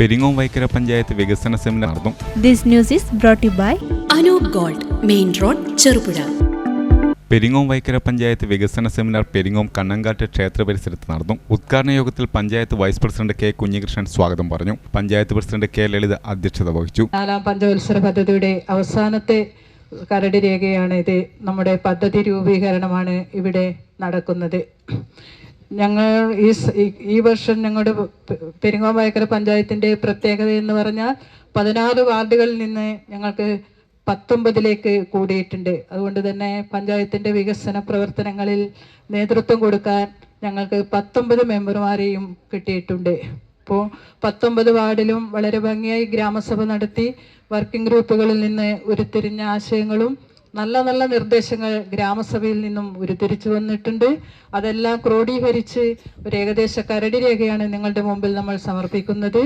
പെരിങ്ങോം വൈക്കര പഞ്ചായത്ത് വികസന സെമിനാർ നടന്നു. This news is brought to you by Anoop gold, main road, Cherupuzha. Peringome Vaikkara panchayat വികസന seminar Peringome Kannankattu ക്ഷേത്ര പരിസരത്ത് നടന്നു. ഉദ്ഘാടന യോഗത്തിൽ panchayat vice president K Kunhikrishnan സ്വാഗതം പറഞ്ഞു. പഞ്ചായത്ത് പ്രസിഡന്റ് കെ ലളിത അധ്യക്ഷത വഹിച്ചു. 4ാം പഞ്ചവത്സര പദ്ധതിയുടെ അവസാനത്തെ കരട് രേഖയാണ് ഇത്. നമ്മുടെ പദ്ധതി രൂപീകരണമാണ് ഇവിടെ നടക്കുന്നത്. ഞങ്ങൾ ഈ വർഷം ഞങ്ങളുടെ പെരിങ്ങോം വൈക്കര പഞ്ചായത്തിൻ്റെ പ്രത്യേകത എന്ന് പറഞ്ഞാൽ 16 വാർഡുകളിൽ നിന്ന് ഞങ്ങൾക്ക് 19 കൂടിയിട്ടുണ്ട്. അതുകൊണ്ട് തന്നെ പഞ്ചായത്തിൻ്റെ വികസന പ്രവർത്തനങ്ങളിൽ നേതൃത്വം കൊടുക്കാൻ ഞങ്ങൾക്ക് 19 മെമ്പർമാരെയും കിട്ടിയിട്ടുണ്ട്. ഇപ്പോൾ 19 വാർഡിലും വളരെ ഭംഗിയായി ഗ്രാമസഭ നടത്തി വർക്കിംഗ് ഗ്രൂപ്പുകളിൽ നിന്ന് ഉരുത്തിരിഞ്ഞ ആശയങ്ങളും നല്ല നല്ല നിർദ്ദേശങ്ങൾ ഗ്രാമസഭയിൽ നിന്നും ഉരുത്തിരിച്ചു വന്നിട്ടുണ്ട്. അതെല്ലാം ക്രോഡീകരിച്ച് ഒരു ഏകദേശ കരട് രേഖയാണ് നിങ്ങളുടെ മുമ്പിൽ നമ്മൾ സമർപ്പിക്കുന്നത്.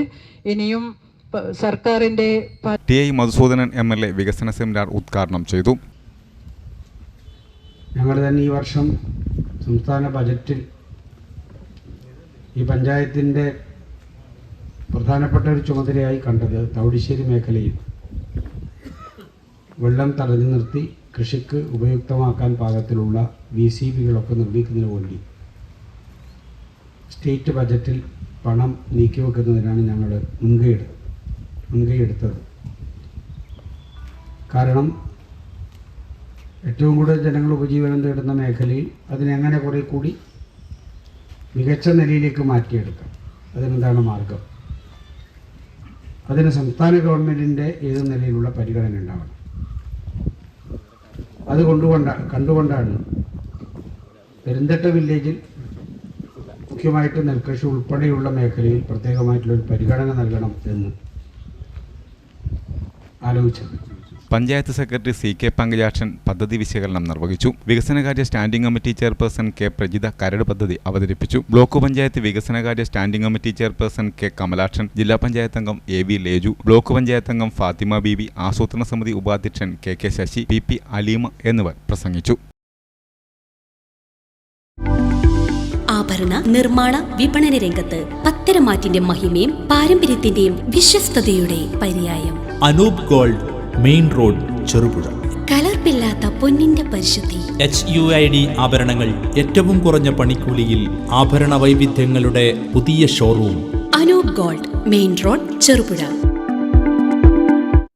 ഇനിയും സർക്കാരിൻ്റെ ടി ഐ മധുസൂദനൻ MLA വികസന സെമിനാർ ഉദ്ഘാടനം ചെയ്തു. ഞങ്ങൾ തന്നെ ഈ വർഷം സംസ്ഥാന ബജറ്റിൽ ഈ പഞ്ചായത്തിൻ്റെ പ്രധാനപ്പെട്ട ഒരു ചുമതലയായി കണ്ടത് തൗടിശ്ശേരി മേഖലയിൽ വെള്ളം തടഞ്ഞു നിർത്തി കൃഷിക്ക് ഉപയുക്തമാക്കാൻ പാകത്തിലുള്ള VCBകളൊക്കെ നിർമ്മിക്കുന്നതിന് വേണ്ടി സ്റ്റേറ്റ് ബജറ്റിൽ പണം നീക്കിവെക്കുന്നതിനാണ് ഞങ്ങൾ മുൻകൈയെടുത്തത്. കാരണം ഏറ്റവും കൂടുതൽ ജനങ്ങൾ ഉപജീവനം തേടുന്ന മേഖലയിൽ അതിനെങ്ങനെ കുറെ കൂടി മികച്ച നിലയിലേക്ക് മാറ്റിയെടുക്കാം, അതിനെന്താണ് മാർഗം? അതിന് സംസ്ഥാന ഗവൺമെൻറ്റിൻ്റെ ഏത് നിലയിലുള്ള പരിഗണന ഉണ്ടാവണം. അത് കണ്ടുകൊണ്ടാണ് പെരുന്തട്ട വില്ലേജിൽ മുഖ്യമായിട്ട് നെൽകൃഷി ഉൾപ്പെടെയുള്ള മേഖലയിൽ പ്രത്യേകമായിട്ടുള്ളൊരു പരിഗണന നൽകണം എന്ന് ആലോചിച്ചത്. പഞ്ചായത്ത് സെക്രട്ടറി CK പങ്കജാക്ഷൻ പദ്ധതി വിശകലനം നിർവഹിച്ചു. വികസനകാര്യ standing committee chairperson K Prajitha കരട് പദ്ധതി അവതരിപ്പിച്ചു. ബ്ലോക്ക് പഞ്ചായത്ത് വികസനകാര്യ standing committee chairperson K Kamalakshan, ജില്ലാ പഞ്ചായത്ത് അംഗം AV ലേജു, ബ്ലോക്ക് പഞ്ചായത്ത് അംഗം ഫാത്തിമ ബീബി, ആസൂത്രണ സമിതി ഉപാധ്യക്ഷൻ KK ശശി, PP അലീമ എന്നിവർ പ്രസംഗിച്ചു. ആഭരണ നിർമ്മാണ വിപണന രംഗത്ത് പത്തരമാറ്റിന്റെ മഹിമയും പാരമ്പര്യത്തിന്റെയും വിശ്വസ്തയുടെ പര്യായം. Anoop gold, main road, Cherupuzha. കലർപ്പില്ലാത്ത പൊന്നിന്റെ പരിശുദ്ധി. HUID ആഭരണങ്ങൾ ഏറ്റവും കുറഞ്ഞ പണിക്കൂലിയിൽ. ആഭരണ വൈവിധ്യങ്ങളുടെ പുതിയ showroom. Anoop gold, main road, Cherupuzha.